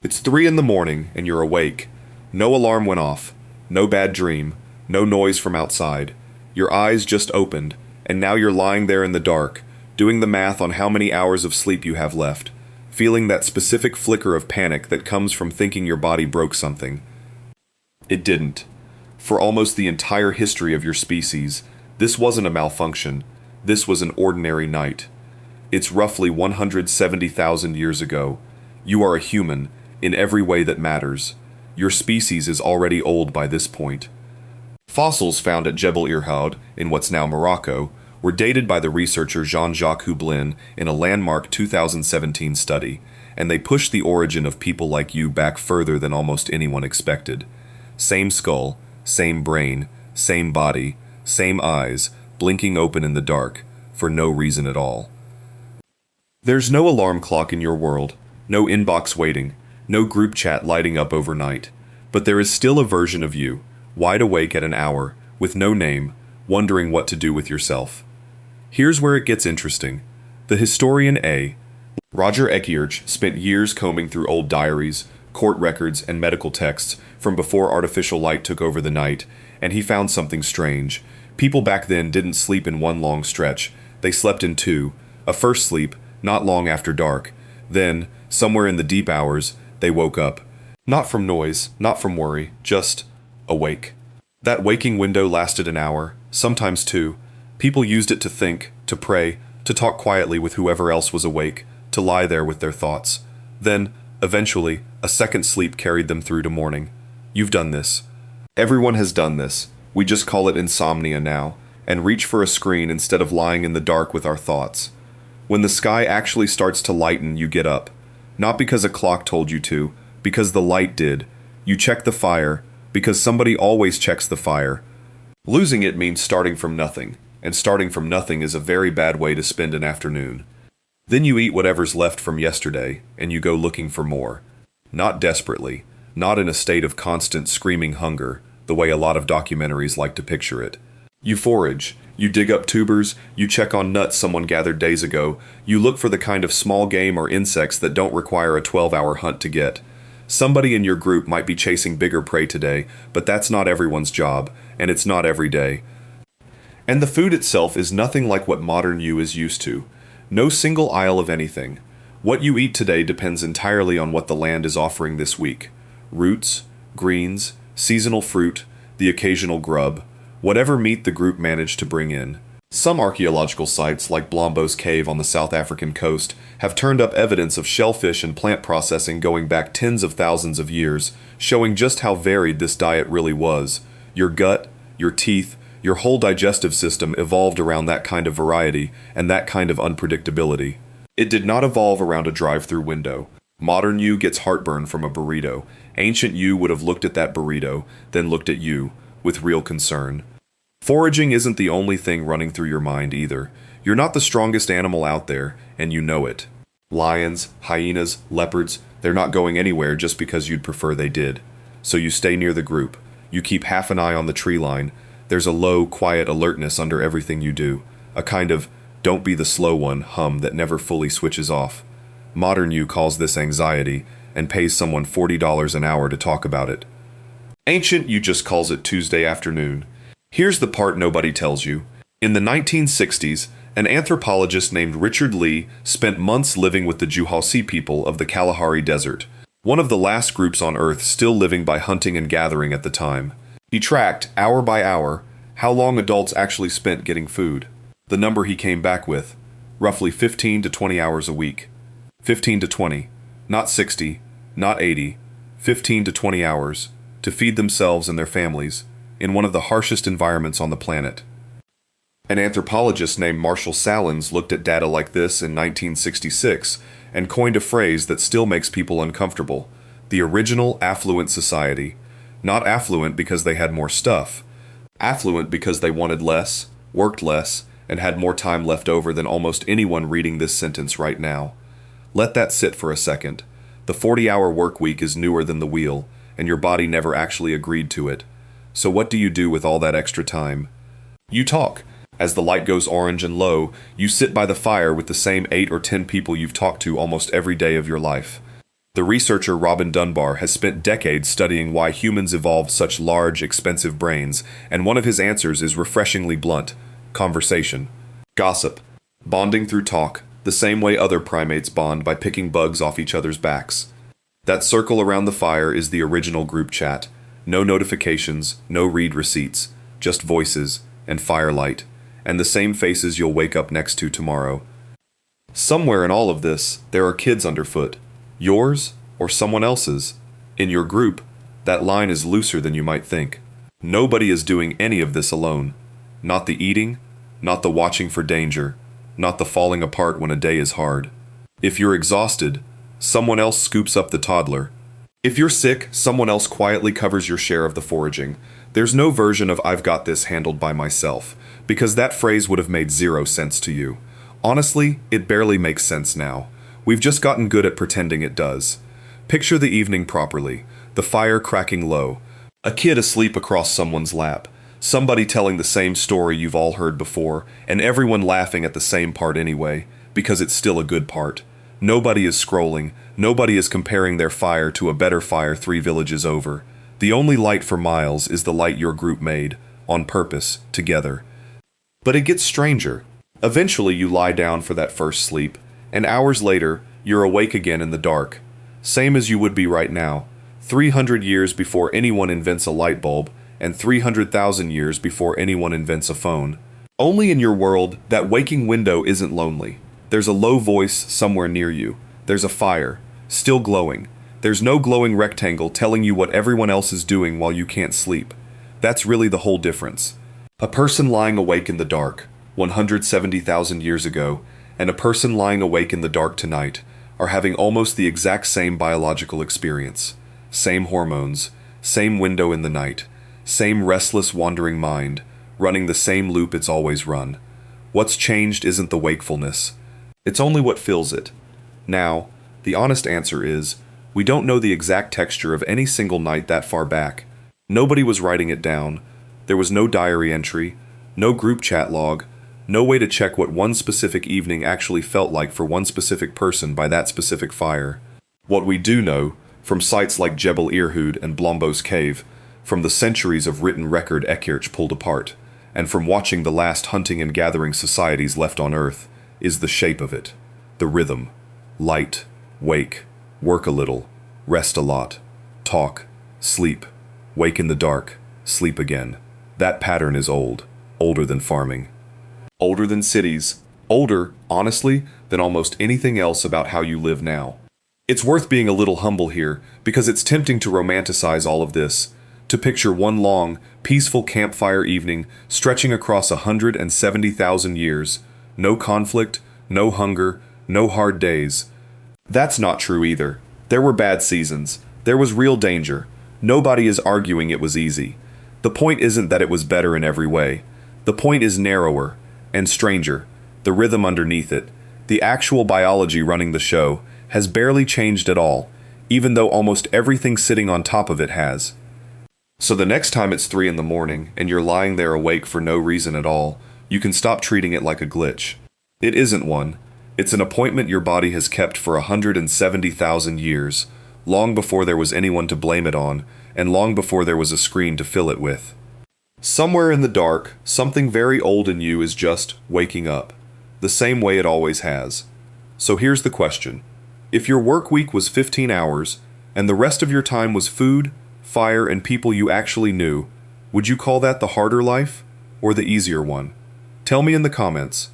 It's 3 in the morning and you're awake. No alarm went off. No bad dream. No noise from outside. Your eyes just opened, and now you're lying there in the dark, doing the math on how many hours of sleep you have left, feeling that specific flicker of panic that comes from thinking your body broke something. It didn't. For almost the entire history of your species, this wasn't a malfunction. This was an ordinary night. It's roughly 170,000 years ago. You are a human, in every way that matters. Your species is already old by this point. Fossils found at Jebel Irhoud, in what's now Morocco, were dated by the researcher Jean-Jacques Hublin in a landmark 2017 study, and they pushed the origin of people like you back further than almost anyone expected. Same skull, same brain, same body, same eyes, blinking open in the dark, for no reason at all. There's no alarm clock in your world, no inbox waiting, no group chat lighting up overnight, but there is still a version of you, wide awake at an hour, with no name, wondering what to do with yourself. Here's where it gets interesting. The historian A. Roger Ekirch spent years combing through old diaries, court records, and medical texts from before artificial light took over the night, and he found something strange. People back then didn't sleep in one long stretch. They slept in two. A first sleep, not long after dark. Then, somewhere in the deep hours, they woke up. Not from noise, not from worry, just awake. That waking window lasted an hour, sometimes two. People used it to think, to pray, to talk quietly with whoever else was awake, to lie there with their thoughts. Then, eventually, a second sleep carried them through to morning. You've done this. Everyone has done this. We just call it insomnia now, and reach for a screen instead of lying in the dark with our thoughts. When the sky actually starts to lighten, you get up. Not because a clock told you to, because the light did. You check the fire, because somebody always checks the fire. Losing it means starting from nothing, and starting from nothing is a very bad way to spend an afternoon. Then you eat whatever's left from yesterday, and you go looking for more. Not desperately, not in a state of constant screaming hunger, the way a lot of documentaries like to picture it. You forage, you dig up tubers, you check on nuts someone gathered days ago, you look for the kind of small game or insects that don't require a 12-hour hunt to get. Somebody in your group might be chasing bigger prey today, but that's not everyone's job, and it's not every day. And the food itself is nothing like what modern you is used to. No single aisle of anything. What you eat today depends entirely on what the land is offering this week. Roots, greens, seasonal fruit, the occasional grub, whatever meat the group managed to bring in. Some archaeological sites, like Blombos Cave on the South African coast, have turned up evidence of shellfish and plant processing going back tens of thousands of years, showing just how varied this diet really was. Your gut, your teeth, your whole digestive system evolved around that kind of variety and that kind of unpredictability. It did not evolve around a drive-through window. Modern you gets heartburn from a burrito. Ancient you would have looked at that burrito, then looked at you, with real concern. Foraging isn't the only thing running through your mind either. You're not the strongest animal out there, and you know it. Lions, hyenas, leopards, they're not going anywhere just because you'd prefer they did. So you stay near the group. You keep half an eye on the tree line. There's a low, quiet alertness under everything you do. A kind of, don't be the slow one hum that never fully switches off. Modern you calls this anxiety, and pays someone $40 an hour to talk about it. Ancient you just calls it Tuesday afternoon. Here's the part nobody tells you. In the 1960s, an anthropologist named Richard Lee spent months living with the Juhasi people of the Kalahari Desert, one of the last groups on Earth still living by hunting and gathering at the time. He tracked, hour by hour, how long adults actually spent getting food. The number he came back with, roughly 15 to 20 hours a week. 15 to 20, not 60, not 80, 15 to 20 hours, to feed themselves and their families, in one of the harshest environments on the planet. An anthropologist named Marshall Salins looked at data like this in 1966 and coined a phrase that still makes people uncomfortable: the original affluent society. Not affluent because they had more stuff. Affluent because they wanted less, worked less, and had more time left over than almost anyone reading this sentence right now. Let that sit for a second. The 40-hour work week is newer than the wheel, and your body never actually agreed to it. So what do you do with all that extra time? You talk. As the light goes orange and low, you sit by the fire with the same 8 or 10 people you've talked to almost every day of your life. The researcher Robin Dunbar has spent decades studying why humans evolved such large, expensive brains, and one of his answers is refreshingly blunt: conversation. Gossip. Bonding through talk, the same way other primates bond by picking bugs off each other's backs. That circle around the fire is the original group chat. No notifications, no read receipts, just voices and firelight, and the same faces you'll wake up next to tomorrow. Somewhere in all of this, there are kids underfoot. Yours or someone else's. In your group, that line is looser than you might think. Nobody is doing any of this alone. Not the eating, not the watching for danger, not the falling apart when a day is hard. If you're exhausted, someone else scoops up the toddler. If you're sick, someone else quietly covers your share of the foraging. There's no version of "I've got this handled by myself," because that phrase would have made zero sense to you. Honestly, it barely makes sense now. We've just gotten good at pretending it does. Picture the evening properly, the fire cracking low, a kid asleep across someone's lap, somebody telling the same story you've all heard before, and everyone laughing at the same part anyway, because it's still a good part. Nobody is scrolling, nobody is comparing their fire to a better fire 3 villages over. The only light for miles is the light your group made, on purpose, together. But it gets stranger. Eventually you lie down for that first sleep, and hours later, you're awake again in the dark. Same as you would be right now, 300 years before anyone invents a light bulb, and 300,000 years before anyone invents a phone. Only in your world, that waking window isn't lonely. There's a low voice somewhere near you. There's a fire, still glowing. There's no glowing rectangle telling you what everyone else is doing while you can't sleep. That's really the whole difference. A person lying awake in the dark, 170,000 years ago, and a person lying awake in the dark tonight are having almost the exact same biological experience. Same hormones, same window in the night, same restless wandering mind, running the same loop it's always run. What's changed isn't the wakefulness. It's only what fills it. Now, the honest answer is, we don't know the exact texture of any single night that far back. Nobody was writing it down. There was no diary entry, no group chat log, no way to check what one specific evening actually felt like for one specific person by that specific fire. What we do know, from sites like Jebel Irhoud and Blombos Cave, from the centuries of written record Ekirch pulled apart, and from watching the last hunting and gathering societies left on Earth, is the shape of it, the rhythm. Light, wake, work a little, rest a lot, talk, sleep, wake in the dark, sleep again. That pattern is old, older than farming. Older than cities, older, honestly, than almost anything else about how you live now. It's worth being a little humble here, because it's tempting to romanticize all of this, to picture one long, peaceful campfire evening stretching across 170,000 years. No conflict, no hunger, no hard days. That's not true either. There were bad seasons. There was real danger. Nobody is arguing it was easy. The point isn't that it was better in every way. The point is narrower and stranger. The rhythm underneath it, the actual biology running the show, has barely changed at all, even though almost everything sitting on top of it has. So the next time it's 3 in the morning and you're lying there awake for no reason at all, you can stop treating it like a glitch. It isn't one. It's an appointment your body has kept for 170,000 years, long before there was anyone to blame it on, and long before there was a screen to fill it with. Somewhere in the dark, something very old in you is just waking up, the same way it always has. So here's the question. If your work week was 15 hours, and the rest of your time was food, fire, and people you actually knew, would you call that the harder life, or the easier one? Tell me in the comments.